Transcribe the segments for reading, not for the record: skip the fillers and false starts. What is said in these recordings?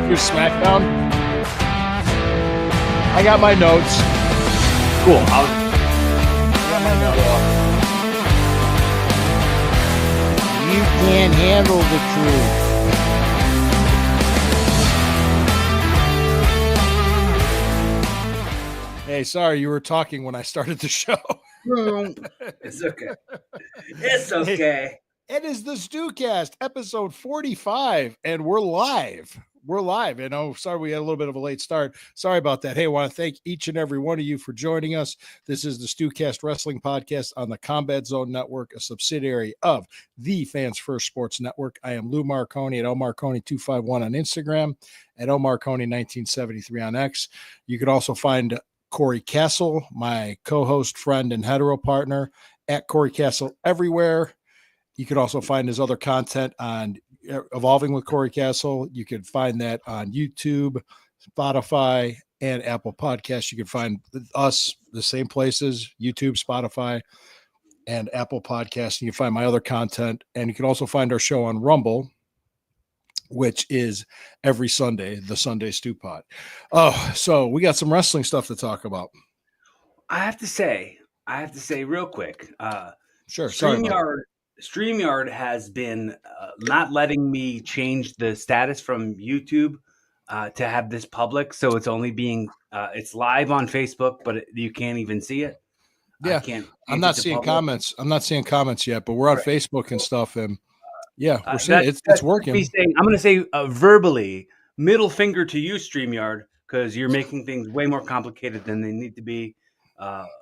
Your SmackDown. I got my notes. Cool. I got my notes. You can't handle the truth. Hey, sorry, you were talking when I started the show. It's okay. It's okay. It is the StewKast, episode 45, and we're live. We're live. And sorry, we had a little bit of a late start. Sorry about that. Hey, I want to thank each and every one of you for joining us. This is the StewKast Wrestling Podcast on the Combat Zone Network, a subsidiary of the Fans First Sports Network. I am Lou Marconi at LMarconi251 on Instagram, at LMarconi1973 on X. You could also find Corey Castle, my co-host, friend, and hetero partner, at Corey Castle everywhere. You could also find his other content on Evolving with Corey Castle. You can find that on YouTube, Spotify, and Apple Podcasts. You can find us the same places, YouTube, Spotify, and Apple Podcasts. You can find my other content. And you can also find our show on Rumble, which is every Sunday, the Sunday Stew Pod. Oh, so we got some wrestling stuff to talk about. I have to say real quick. Sure. StreamYard has been not letting me change the status from YouTube to have this public. So it's only being, it's live on Facebook, but you can't even see it. Yeah. I'm not seeing comments. I'm not seeing comments yet, but we're on Facebook and stuff. And yeah, we're seeing it's working. I'm going to say verbally, middle finger to you, StreamYard, because you're making things way more complicated than they need to be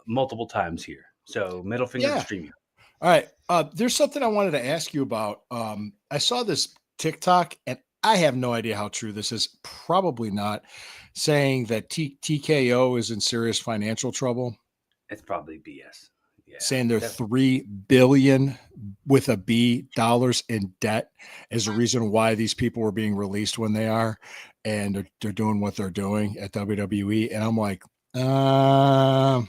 multiple times here. So middle finger to StreamYard. All right. There's something I wanted to ask you about. I saw this TikTok, and I have no idea how true this is. Probably not. Saying that TKO is in serious financial trouble. It's probably BS. Yeah, saying they're $3 billion with a B dollars in debt is the reason why these people were being released when they are, and they're doing what they're doing at WWE. And I'm like, I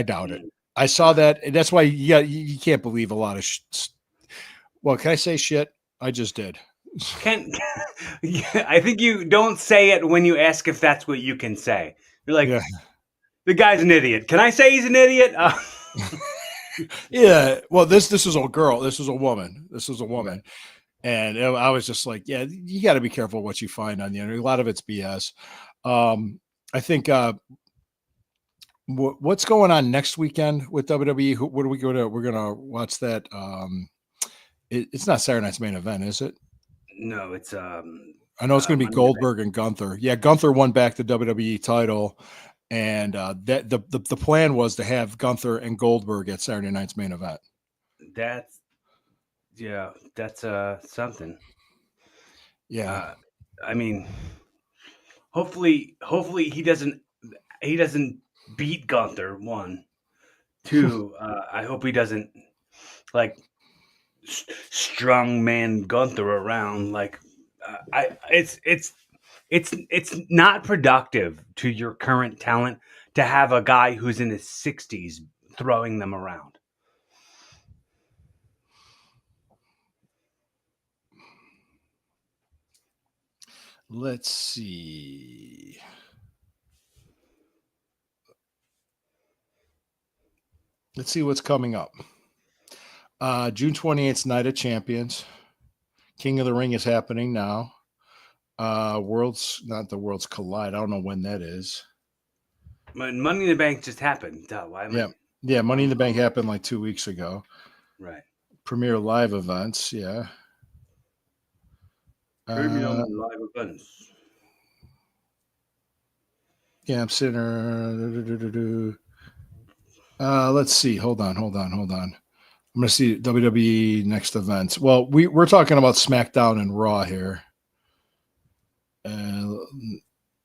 doubt it. I saw that. And that's why you can't believe a lot of well, can I say shit? I just did. I think you don't say it when you ask if that's what you can say. You're like, the guy's an idiot. Can I say he's an idiot? Yeah. Well, this is a girl. This is a woman. And I was just like, yeah, you got to be careful what you find on the internet. A lot of it's BS. I think what's going on next weekend with WWE? What are we going to? We're going to watch that. It's not Saturday night's main event, is it? No, it's. I know it's going to be Goldberg and Gunther. Yeah, Gunther won back the WWE title, and that the plan was to have Gunther and Goldberg at Saturday night's main event. That's something. Yeah, I mean, hopefully he doesn't beat Gunther. 1, 2. I hope he doesn't like strong man Gunther around. Like, it's not productive to your current talent to have a guy who's in his 60s throwing them around. Let's see. Let's see what's coming up. June 28th, Night of Champions. King of the Ring is happening now. Worlds Collide. I don't know when that is. Money in the Bank just happened. Yeah. Money in the Bank happened like 2 weeks ago. Right. Premier live events. Yeah. Premium live events. Yeah, I'm sitting there. Let's see. Hold on. I'm going to see WWE next events. Well, we're talking about SmackDown and Raw here.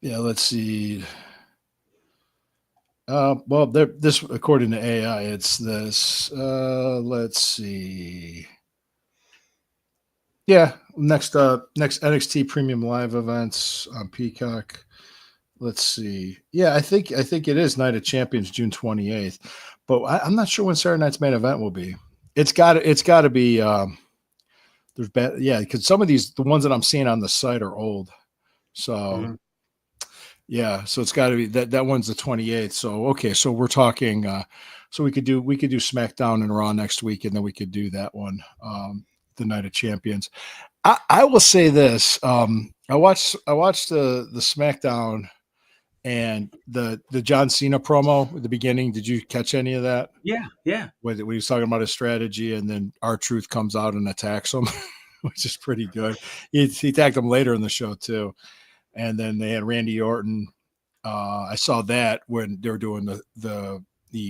Yeah, let's see. Well, this according to AI, it's this. Let's see. Yeah, next NXT Premium Live events on Peacock. Let's see. Yeah, I think it is Night of Champions, June 28th, but I'm not sure when Saturday night's main event will be. It's got to be. There's bad, yeah, because some of the ones that I'm seeing on the site are old. So Mhm. yeah, so it's got to be that one's the 28th. So okay, so we're talking. So we could do SmackDown and Raw next week, and then we could do that one, the Night of Champions. I will say this. I watched the SmackDown and the John Cena promo at the beginning. Did you catch any of that? Yeah, yeah. When he was talking about his strategy, and then R-Truth comes out and attacks him, which is pretty good. He attacked him later in the show too, and then they had Randy Orton. I saw that when they were doing the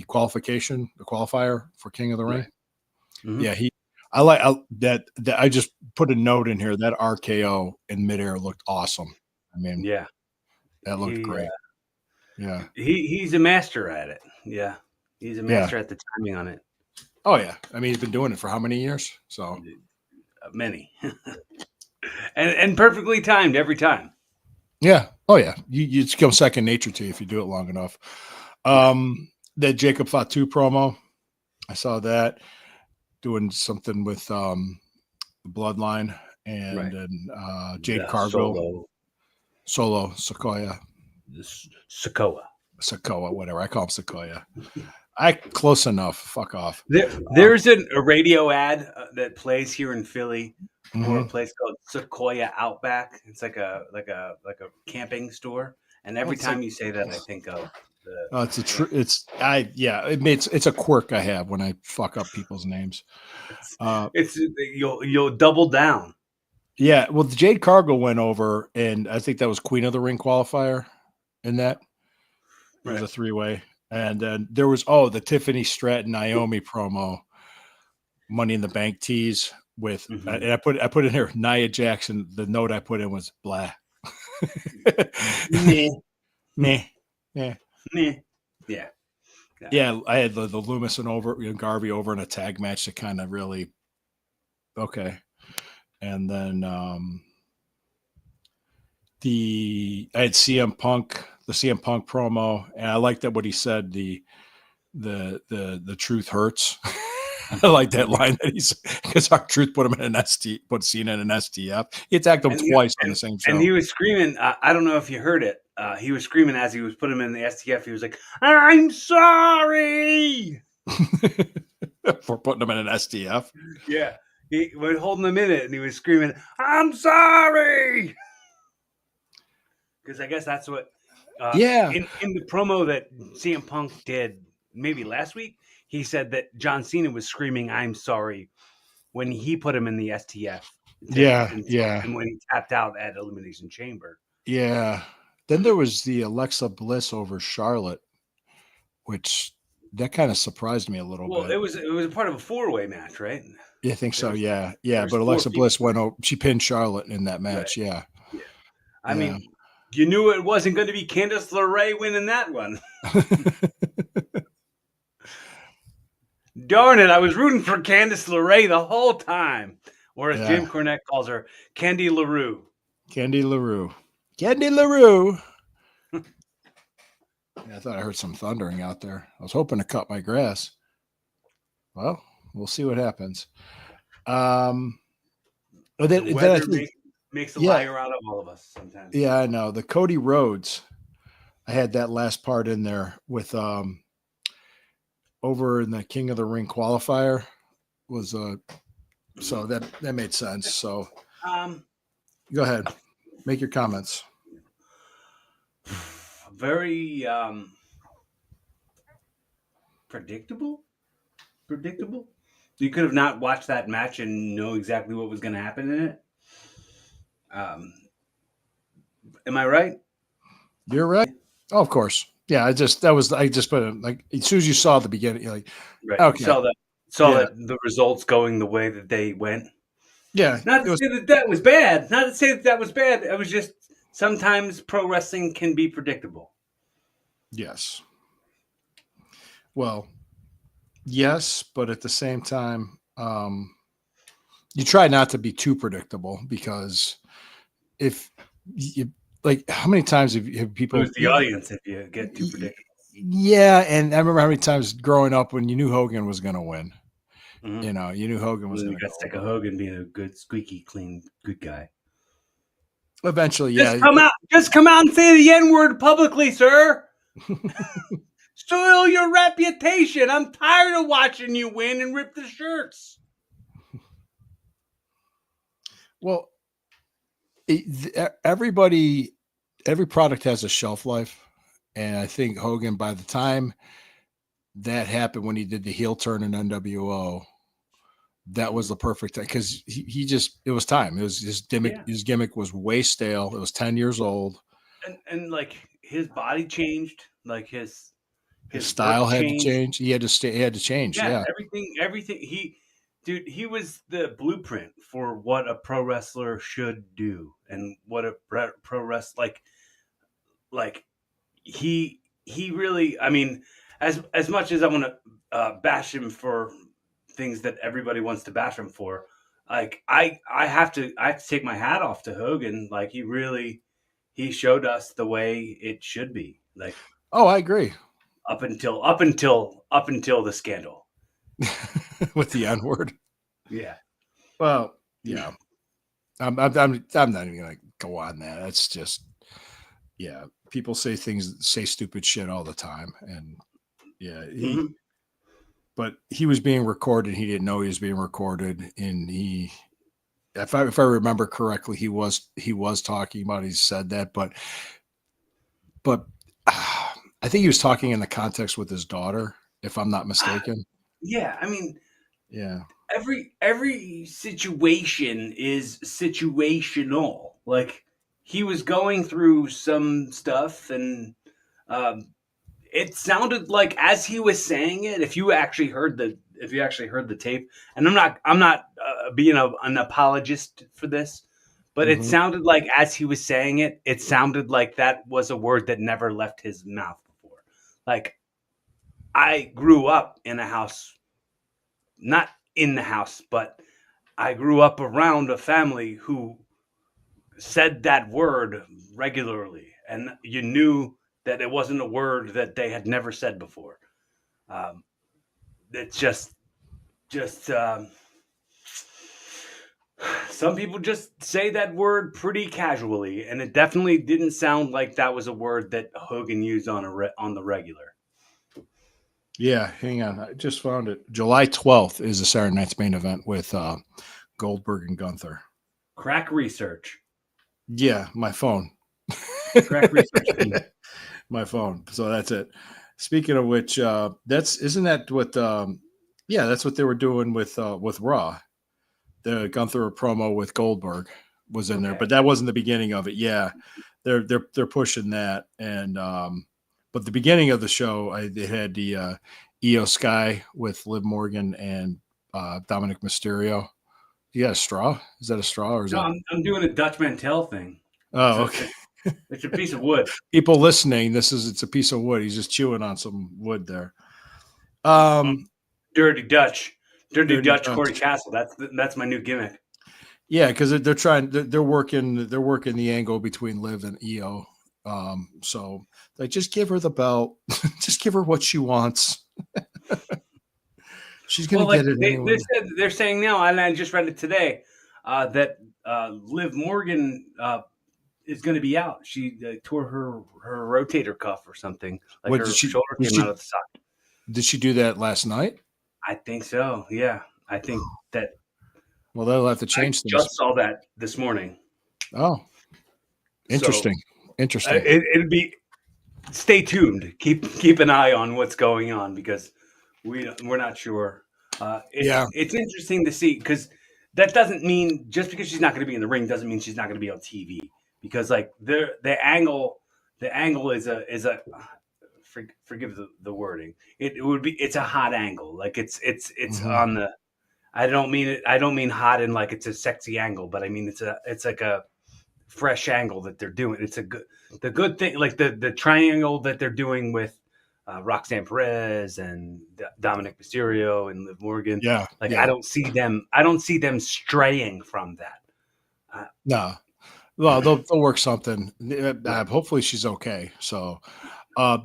qualification, the qualifier for King of the Ring. Right. Mhm. Yeah, I like that. I just put a note in here that RKO in midair looked awesome. I mean, Yeah. that looked He, great. Yeah, he's a master at it. Yeah. He's a yeah. master at the timing on it. Oh yeah. I mean, he's been doing it for how many years? So Many. And perfectly timed every time. yeah. Oh yeah. It's become second nature to you if you do it long enough. Yeah. That Jacob Fatu promo, I saw that doing something with the Bloodline and Right. then Jade The Cargill, solo Solo Sequoia, Sokoa. Sequoia, whatever. I call him Sequoia. I close enough. Fuck off. There's a radio ad that plays here in Philly for a Mhm. place called Sequoia Outback. It's like a camping store. And Well, every it's like time you say that, I think of the it's a it's I yeah it's a quirk I have when I fuck up people's names. it's, Uh, it's you'll double down. yeah, well, the Jade Cargill went over, and I think that was Queen of the Ring qualifier. In that, it was Right. a three-way, and then there was the Tiffany Stratton Naomi promo, Money in the Bank tease with, Hmm. and I put in here Nia Jackson. The note I put in was blah. Meh. Meh. Yeah. Meh. Yeah. Yeah. Yeah, I had the Loomis and Garvey over in a tag match to kind of really okay, and then I had the CM Punk promo, and I liked that what he said. The truth hurts. I like that Mhm. line that he's because our truth put him in put Cena in an STF. He attacked him And twice on the same and show he was screaming. I don't know if you heard it. He was screaming as he was putting him in the STF. He was like, "I'm sorry." for putting him in an STF. Yeah, he was holding him in it, and he was screaming, "I'm sorry," because I guess that's what Yeah, in the promo that CM Punk did maybe last week. He said that John Cena was screaming, "I'm sorry," when he put him in the STF yeah, yeah, and when he tapped out at Elimination Chamber. yeah. Then there was the Alexa Bliss over Charlotte, which that kind of surprised me a little Well, bit. it was a part of a four-way match, right? Yeah, I think There so. was Yeah, there yeah. was But four Alexa people, Bliss went over. She pinned Charlotte in that right? match. Yeah, Yeah. I yeah. mean, you knew it wasn't going to be Candice LeRae winning that one. Darn it! I was rooting for Candice LeRae the whole time, or as Yeah, Jim Cornette calls her, Candy LaRue. Candy LaRue. Candy LaRue. Yeah, I thought I heard some thundering out there. I was hoping to cut my grass. Well, we'll see what happens. But The then I weather think, makes a yeah, liar out of all of us sometimes. yeah, I know the Cody Rhodes. I had that last part in there with over in the King of the Ring qualifier was so that made sense. So Um, go ahead, make your comments. very predictable. Predictable. You could have not watched that match and know exactly what was going to happen in it. Um, am I right? You're right. Oh, of course. Yeah, I just put it like as soon as you saw the beginning, you're like, Right. You okay, saw yeah, that the results going the way that they went. yeah, Not it to was say that that was bad. Not to say that that was bad. It was just sometimes pro wrestling can be predictable. yes. Well, yes, but at the same time, you try not to be too predictable because if you like, how many times have people? Lose the audience if you get too predictable. Yeah, and I remember how many times growing up when you knew Hogan was going to win. Mm-hmm. You knew Hogan And was then going you to got go sick of over. Hogan being a good, squeaky clean, good guy. Eventually, Just yeah. come out. Just come out and say the N-word publicly, sir. Soil your reputation. I'm tired of watching you win and rip the shirts. Well, everybody, every product has a shelf life, and I think Hogan, by the time that happened when he did the heel turn in NWO, that was the perfect time because he just it was time. It was his gimmick. Yeah. His gimmick was way stale. It was 10 years old. And like his body changed, like His his style work had to changed. change. He had to stay. He had to change. Yeah, Yeah. everything. He was the blueprint for what a pro wrestler should do and what a pro wrestler like he really. I mean, as much as I want to bash him for things that everybody wants to bash him for, like I have to take my hat off to Hogan. Like he showed us the way it should be. Like Oh, I agree. up until the scandal. With the N word. Yeah. Well, yeah. I'm not even gonna go on that. That's just yeah. People say stupid shit all the time, and yeah, Mhm. but he was being recorded. He didn't know he was being recorded, and if I remember correctly, he was talking about. He said that, but I think he was talking in the context with his daughter, if I'm not mistaken. Yeah, I mean, Yeah. every situation is situational. Like he was going through some stuff, and um, it sounded like as he was saying it. If you actually heard the tape, and I'm not being an apologist for this, but it Hmm. sounded like as he was saying it, it sounded like that was a word that never left his mouth before. Like I grew up in a house, not in the house, but I grew up around a family who said that word regularly, and you knew that it wasn't a word that they had never said before. Um, it's just some people just say that word pretty casually, and it definitely didn't sound like that was a word that Hogan used on the regular. Yeah, hang on. I just found it. July 12th is the Saturday Night's main event with Goldberg and Gunther. Crack research. Yeah, my phone. Crack research team. My phone. So that's it. Speaking of which, isn't that what yeah, that's what they were doing with Raw. The Gunther promo with Goldberg was in there, Okay. but that wasn't the beginning of it. Yeah. They're pushing that, and but the beginning of the show, they had the Io Sky with Liv Morgan and Dominic Mysterio. You got a straw? Is that a straw or is No, that? I'm doing a Dutch Mantel thing. It's Oh, a okay. it's a piece of wood. People listening, it's a piece of wood. He's just chewing on some wood there. Dirty Dutch, Dirty Dirty Dutch Corey Dutch. Castle. That's my new gimmick. Yeah, because they're working the angle between Liv and Io. So like, just give her the belt, just give her what she wants. She's gonna Well, like get it anyway. they're saying now, and I just read it today, that Liv Morgan is going to be out. She tore her rotator cuff or something. Like What her shoulder came out of the socket. did she do that last night? I think so. Yeah, I think that Well, they'll have to I change things. just saw that this morning. Oh, So interesting. it'd be stay tuned. Keep an eye on what's going on because we're not sure. Yeah. It's interesting to see because that doesn't mean just because she's not going to be in the ring doesn't mean she's not going to be on TV because like the angle is a forgive the wording. It would be it's a hot angle like it's Mhm. on the I don't mean hot in like it's a sexy angle but I mean it's like a fresh angle that they're doing. It's the good thing, like the triangle that they're doing with Roxanne Perez and Dominic Mysterio and Liv Morgan. Yeah. Like Yeah. I don't see them straying from that. No. Well, they'll work something. Right. Hopefully she's okay. So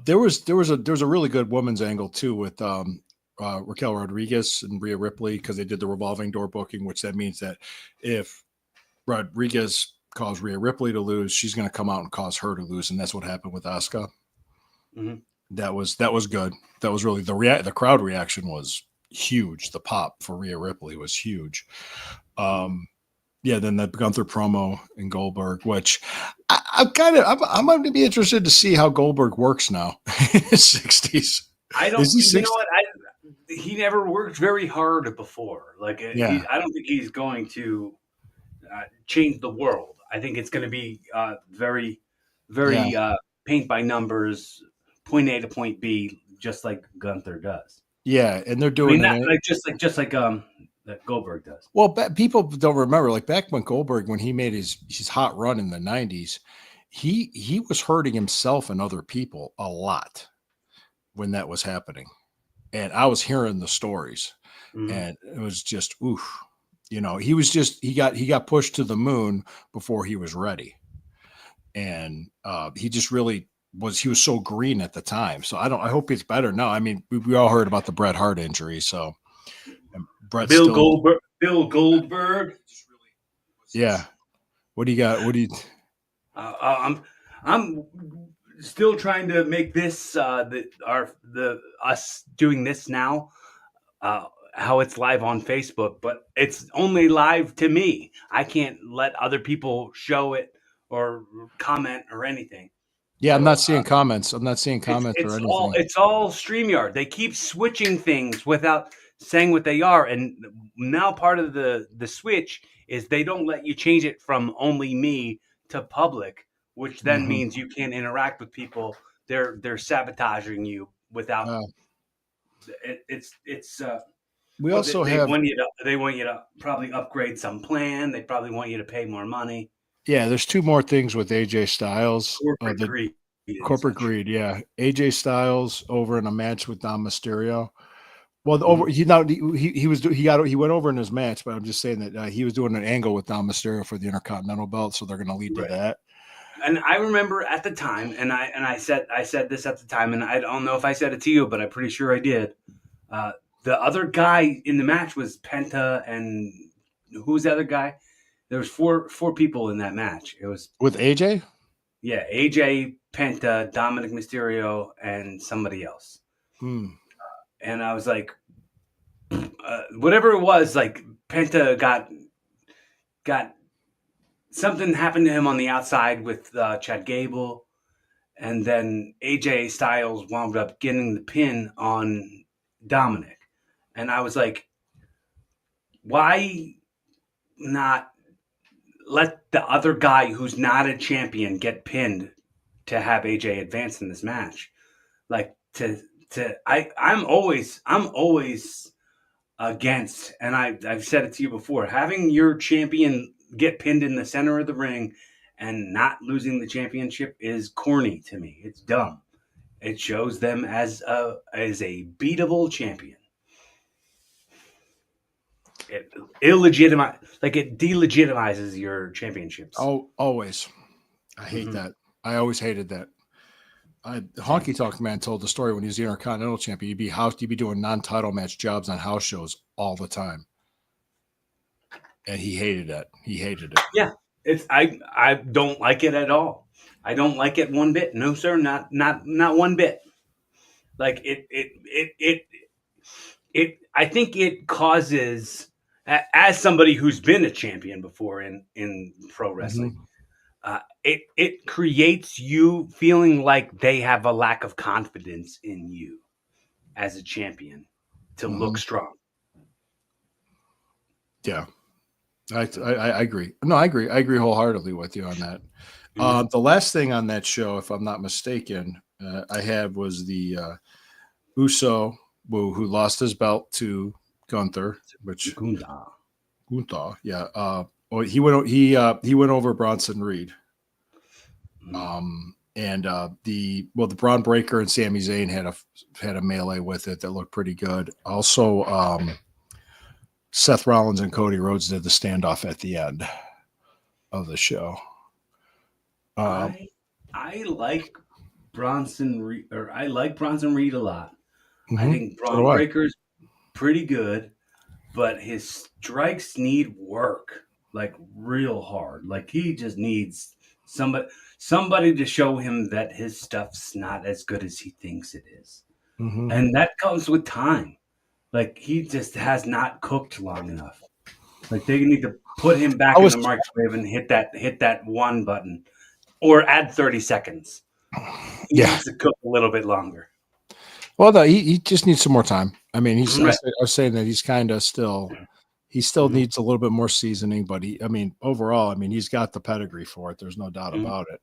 there was a really good women's angle too with Raquel Rodriguez and Rhea Ripley because they did the revolving door booking, which that means that if Rodriguez cause Rhea Ripley to lose, she's going to come out and cause her to lose, and that's what happened with Asuka. Mhm. That was good. That was really the crowd reaction was huge. The pop for Rhea Ripley was huge. Yeah, then the Gunther promo and Goldberg, which I'm going to be interested to see how Goldberg works now in his 60s. I Is don't. he You know 60? what? He never worked very hard before. Like Yeah, I don't think he's going to change the world. I think it's going to be very, yeah, very paint by numbers, point A to point B, just like Gunther does. yeah, and they're I doing mean, it. not like just like that Goldberg does. Well, people don't remember, like back when Goldberg, when he made his hot run in the 90s, he was hurting himself and other people a lot when that was happening. And I was hearing the stories, Mhm. and it was just oof. He was just he got pushed to the moon before he was ready. And he just really he was so green at the time. So I hope it's better now. I mean, we all heard about the Bret Hart injury, so and Bret's Bill still Goldberg. Bill Goldberg. yeah. What do you got? What do you I'm still trying to make this the us doing this now uh, how it's live on Facebook, but it's only live to me. I can't let other people show it or comment or anything. Yeah, I'm not So seeing comments. I'm not seeing comments or anything. it's all StreamYard. They keep switching things without saying what they are, and now part of the switch is they don't let you change it from only me to public, which then Mhm. means you can't interact with people. They're sabotaging you without Uh, it's we well, also have they want you to probably upgrade some plan. They probably want you to pay more money. yeah. There's two more things with AJ Styles. Corporate The greed and corporate such. greed. Yeah, AJ Styles over in a match with Dom Mysterio. Well, over Mhm. he went over in his match, but I'm just saying that he was doing an angle with Dom Mysterio for the Intercontinental belt, so they're going to lead to Right. that. And I remember at the time, and I said this at the time, and I don't know if I said it to you, but I'm pretty sure I did. Uh, the other guy in the match was Penta, and who was the other guy? There was four people in that match. It was With AJ. AJ, Penta, Dominic Mysterio, and somebody else. Hmm. And I was like, whatever it was, like Penta got something happened to him on the outside with Chad Gable, and then AJ Styles wound up getting the pin on Dominic, and I was like, why not let the other guy who's not a champion get pinned to have AJ advance in this match? Like I'm always against, and I've said it to you before, having your champion get pinned in the center of the ring and not losing the championship is corny to me. It's dumb. It shows them as a beatable champion. It it delegitimizes your championships. Oh, always. I hate Hmm. that. I always hated that. Same. Honky Tonk Man told the story when he was the Intercontinental Champion. He'd be doing non-title match jobs on house shows all the time, and he hated that. He hated it. Yeah, it's I don't like it at all. I don't like it one bit. No, sir, not one bit. Like I think it causes as somebody who's been a champion before in pro wrestling, Mhm. it creates you feeling like they have a lack of confidence in you as a champion to look Mhm. strong. Yeah, I agree. No, I agree. I agree wholeheartedly with you on that. Mhm. The last thing on that show, if I'm not mistaken, I had was the Uso who lost his belt to Gunther, which Gunda. Gunther, yeah. Well, he went over Bronson Reed. Mhm. And the Braun Breaker and Sami Zayn had a melee with it that looked pretty good. Also, Seth Rollins and Cody Rhodes did the standoff at the end of the show. Um, I I like Bronson Reed, or I like Bronson Reed a lot. I mhm, think so do Braun I. Breaker's pretty good, but his strikes need work. like real hard. Like he just needs somebody to show him that his stuff's not as good as he thinks it is. Mm-hmm. And that comes with time. Like he just has not cooked long enough. Like they need to put him back I in was the microwave and hit that one button or add 30 seconds. He yeah. needs to cook a little bit longer. Well, no, he just needs some more time. I mean, I Right. was saying that he's kind of still. He still Mhm. needs a little bit more seasoning, but overall, he's got the pedigree for it. There's no doubt Mhm. about it.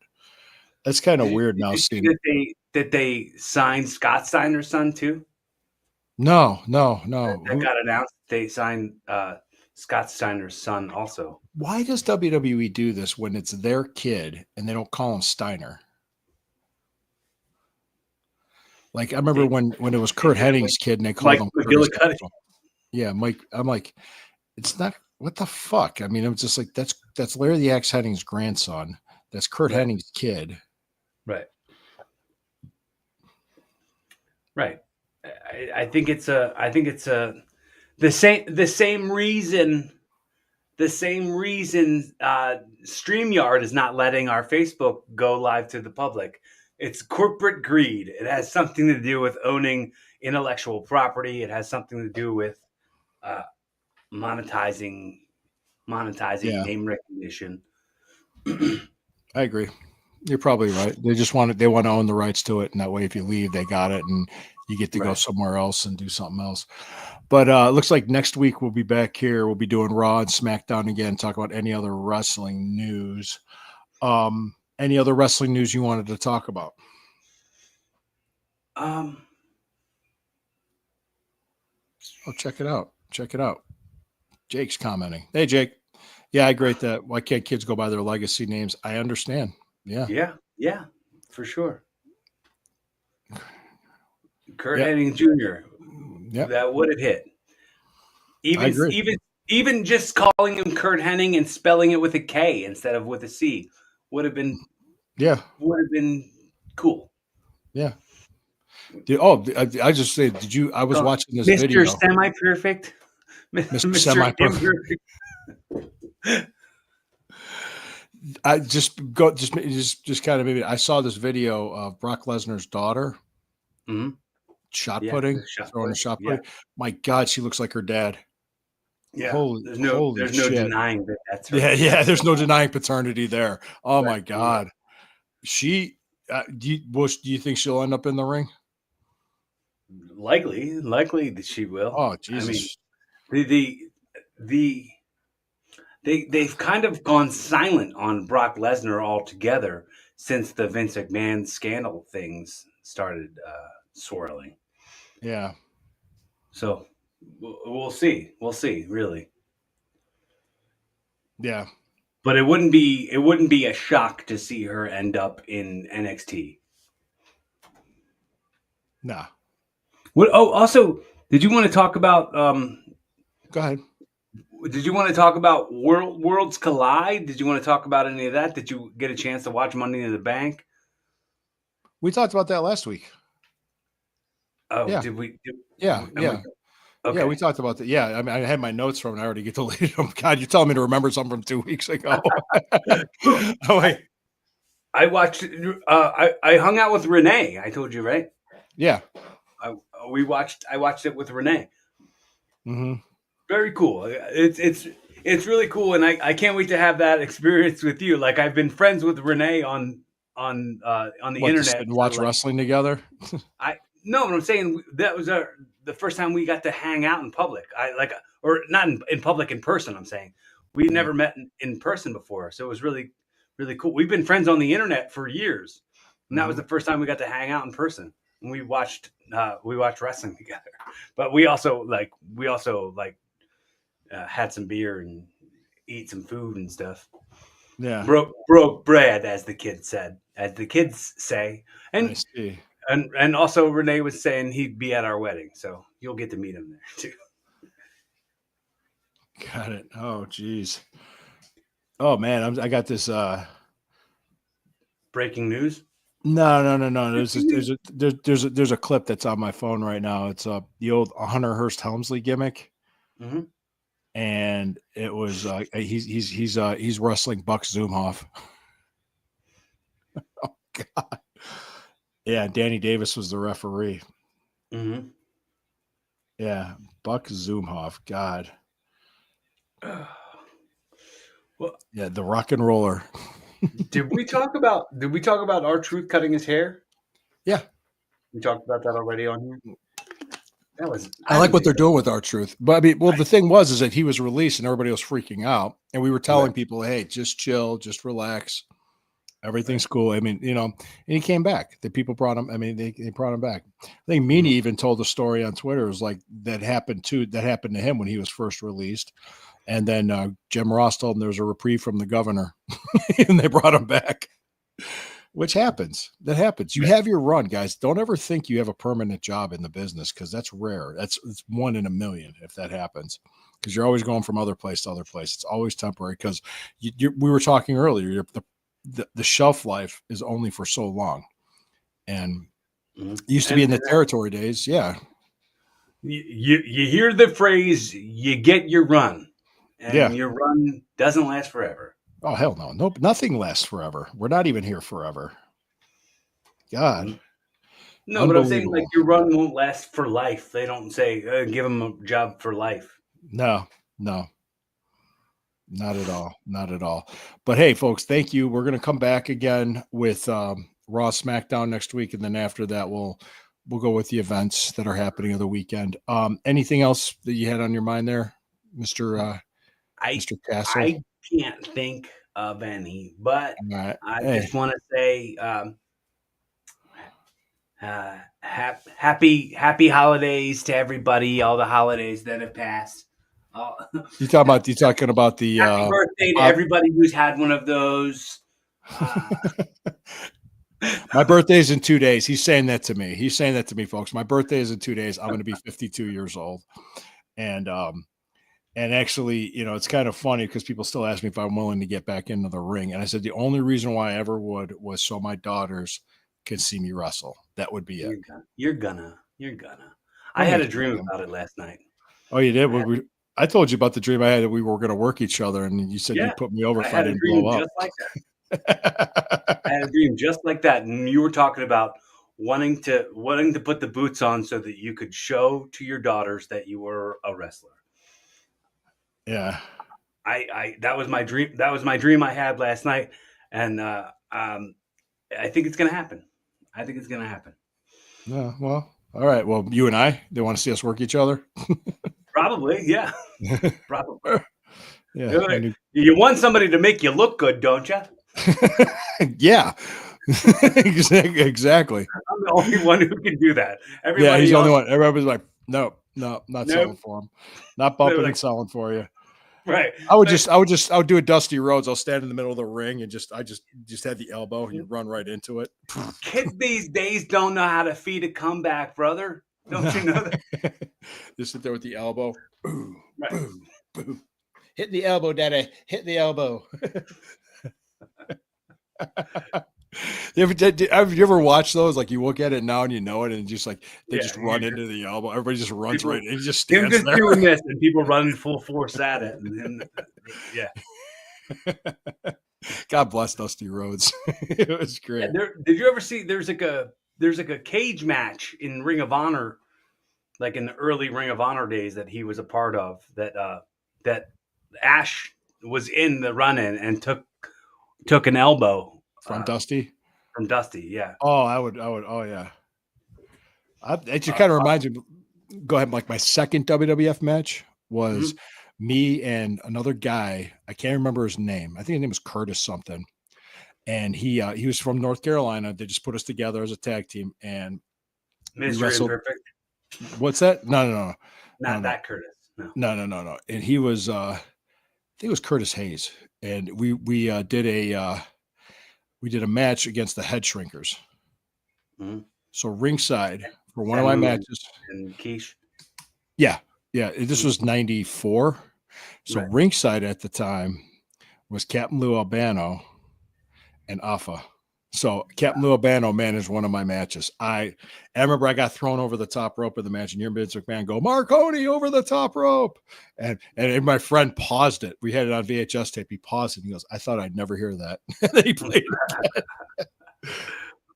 It's kind of weird Did now you see seeing. that they signed Scott Steiner's son too? No. That got announced. They signed Scott Steiner's son also. Why does WWE do this when it's their kid and they don't call him Steiner? Like I remember They, when it was they Kurt did it with Hennig's kid and they called Mike him Curtis McGillicuddy. Axel. Yeah, Mike. I'm like, it's not. What the fuck? I mean, I'm just like, that's Larry the Axe Hennig's grandson. That's Kurt Right. Hennig's kid. Right. I think it's the same reason StreamYard is not letting our Facebook go live to the public. It's corporate greed. It has something to do with owning intellectual property. It has something to do with uh, monetizing Yeah, name recognition. I agree. You're probably right. They want to own the rights to it, and that way, if you leave, they got it, and you get to go Right. somewhere else and do something else. But it looks like next week we'll be back here. We'll be doing Raw and SmackDown again. Talk about any other wrestling news. Any other wrestling news you wanted to talk about? Um, Oh, check it out. Check it out. Jake's commenting. Hey, Jake. Yeah, I agree with that. Why can't kids go by their legacy names? I understand. Yeah. yeah, for sure. Kurt Yep. Hennig Jr. Yep. That would have hit. I agree. Even just calling him Kurt Hennig and spelling it with a K instead of with a C would have been cool. Yeah. I just said, I was watching this Mr. video. Semi Perfect. Mr. Semi-Perfect. I just kind of maybe I saw this video of Brock Lesnar's daughter shot putting, throwing a shot putting. My God, she looks like her dad. Yeah, Holy there's no shit. denying that's her. Yeah. There's no denying paternity there. Oh Right. my God. She. Do you think she'll end up in the ring? Likely that she will. Oh Jesus. I mean, they've kind of gone silent on Brock Lesnar altogether since the Vince McMahon scandal things started swirling. Yeah. So we'll see. We'll see, really. Yeah. But it wouldn't be a shock to see her end up in NXT. Nah. Also, did you want to talk about Go ahead. Did you want to talk about Worlds Collide? Did you want to talk about any of that? Did you get a chance to watch Money in the Bank? We talked about that last week. Oh, yeah. Did we? Yeah. Okay. Yeah, we talked about that. Yeah, I mean, I had my notes from it. I already get deleted them. God, you're telling me to remember something from 2 weeks ago. Oh, wait. I watched. I hung out with Renee. I told you, right? Yeah. I watched it with Renee. Mm-hmm. Very cool. It's really cool, and I can't wait to have that experience with you. Like I've been friends with Renee on the internet. To watch wrestling together? No, what I'm saying, that was the first time we got to hang out in public. Or not in public in person. I'm saying we never met in person before, so it was really, really cool. We've been friends on the internet for years, and that was the first time we got to hang out in person. And we watched wrestling together. But we also had some beer and eat some food and stuff. Yeah, broke bread, as the kids say, and. I see. And also Renee was saying he'd be at our wedding, so you'll get to meet him there too. Got it. Oh, geez. Oh man, I got this. Breaking news. No. There's a clip that's on my phone right now. It's the old Hunter Hearst Helmsley gimmick. Mm-hmm. and it was he's wrestling Buck Zumhoff. Oh God. Yeah, Danny Davis was the referee. Mm-hmm. Yeah, Buck Zumhoff. God. Well, Yeah, the rock and roller. did we talk about R-Truth cutting his hair? Yeah. We talked about that already on here. That was I like haven't what they're seen doing with R-Truth. But I mean, well, the thing was is that he was released and everybody was freaking out. And we were telling Right. people, hey, just chill, just relax. Everything's Right. cool. I mean, and he came back. The people brought him. I mean, they brought him back. I think Meanie Mhm. even told a story on Twitter. It was like that happened to him when he was first released. And then Jim Ross told him there was a reprieve from the governor, and they brought him back. Which happens. That happens. You have your run, guys. Don't ever think you have a permanent job in the business because that's rare. It's 1 in a million if that happens. Because you're always going from other place to other place. It's always temporary. Because we were talking earlier. The shelf life is only for so long, and Mhm. it used to be in the territory days. Yeah, You hear the phrase, you get your run, yeah. and your run doesn't last forever. Oh hell no, nope. Nothing lasts forever. We're not even here forever. God, Mhm. No, but I'm saying like unbelievable. your run won't last for life. They don't say give them a job for life. No, no. Not at all. Not at all. But hey, folks, thank you. We're going to come back again with Raw SmackDown next week, and then after that, we'll go with the events that are happening of the weekend. Anything else that you had on your mind there, Mister I Mister Castle? I can't think of any, but All right. I Hey, just want to say happy holidays to everybody. All the holidays that have passed. Uh, you talking about the happy birthday to Bob? everybody who's had one of those. Uh, My birthday's in 2 days. He's saying that to me. He's saying that to me, folks. My birthday is in 2 days. I'm going to be 52 years old, and actually, it's kind of funny because people still ask me if I'm willing to get back into the ring. And I said, the only reason why I ever would was so my daughters could see me wrestle. That would be it. you're gonna. I Oh, had thank a you. dream about it last night. Oh, you did? I had, I told you about the dream I had that we were going to work each other. And you said yeah, you'd put me over I if I had a didn't dream blow up. just like that. I had a dream just like that, and you were talking about wanting to put the boots on so that you could show to your daughters that you were a wrestler. Yeah. I that was my dream. That was my dream I had last night, and I think it's gonna happen. I think it's gonna happen. Yeah. Well, all right. Well, you and they want to see us work each other. Probably, yeah, probably. Yeah. You want somebody to make you look good, don't you? Yeah. Exactly. I'm the only one who can do that. Yeah, he's Everybody the only else, one. Everybody's like, no, not selling no. for him. Not They were bumping and like, selling for you. right. I would do a Dusty Rhodes. I'll stand in the middle of the ring and just had the elbow and you run right into it. Kids these days don't know how to feed a comeback, brother. Don't you know that? Just sit there with the elbow. Boom, Right. boom, boom. Hit the elbow, daddy. Hit the elbow. Have you ever watched those? Like you look at it now and you know it, and just like they Yeah. just run into the elbow. Everybody just runs People, right. And he just him stands just there. doing this and people running full force at it. And then, yeah. God bless Dusty Rhodes. It was Yeah. great. Did you ever see there's like a cage match in Ring of Honor, like in the early Ring of Honor days that he was a part of, that Ash was in the run in and took an elbow From Dusty. from Dusty. Yeah. Oh, I would. Oh, yeah. It just kind of reminds me. Go ahead. Like my second WWF match was me and another guy. I can't remember his name. I think his name was Curtis something. And he was from North Carolina. They just put us together as a tag team, and we Mr. wrestled. Imperfect. What's that? No. Not that Curtis. No. No. And he was. I think it was Curtis Hayes, and we did a match against the Head Shrinkers. Mm-hmm. So ringside for one of my matches. And Quiche. Yeah. This was 94. So ringside at the time was Captain Lou Albano and Afa. So Captain Lou Albano managed one of my matches. I remember I got thrown over the top rope of the match, and your Vince McMahon go, Marconi over the top rope. And my friend paused it. We had it on VHS tape. He paused it. And he goes, I thought I'd never hear that. And then he played it again.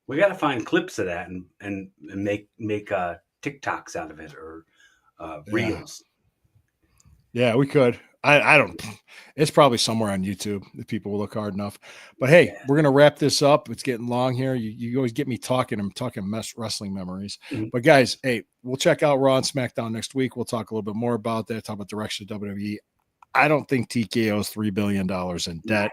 We got to find clips of that and make TikToks out of it or reels. Yeah, we could. I don't. It's probably somewhere on YouTube if people will look hard enough. But hey, we're gonna wrap this up. It's getting long here. You always get me talking. I'm talking wrestling memories. Mhm. But guys, hey, we'll check out Raw and SmackDown next week. We'll talk a little bit more about that. Talk about direction of WWE. I don't think TKO is $3 billion in debt.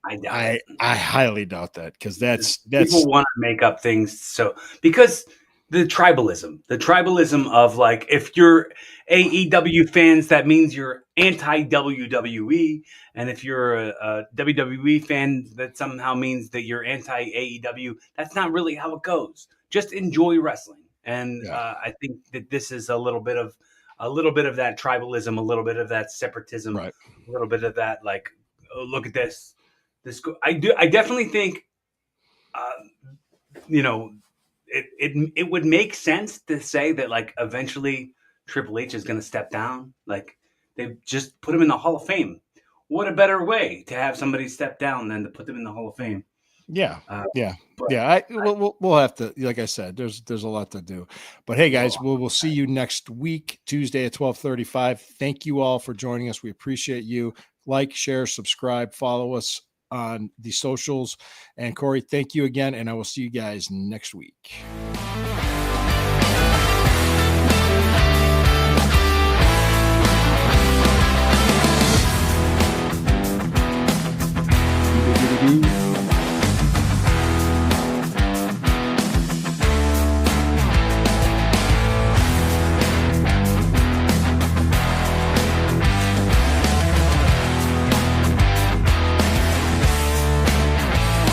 I doubt it. I highly doubt that because that's people want to make up things. So because the tribalism of like, if you're AEW fans, that means you're anti WWE, and if you're a WWE fan, that somehow means that you're anti AEW. That's not really how it goes. Just enjoy wrestling, and I think that this is a little bit of that tribalism, a little bit of that separatism, right. A little bit of that like, oh, look at this. I definitely think, you know, it would make sense to say that like eventually Triple H is going to step down. Like they just put him in the Hall of Fame. What a better way to have somebody step down than to put them in the Hall of Fame. Yeah. We'll have to, like I said, there's a lot to do. But hey, guys, we'll see you next week, Tuesday at 12:35. Thank you all for joining us. We appreciate you. Like, share, subscribe, follow us on the socials. And Corey, thank you again, and I will see you guys next week.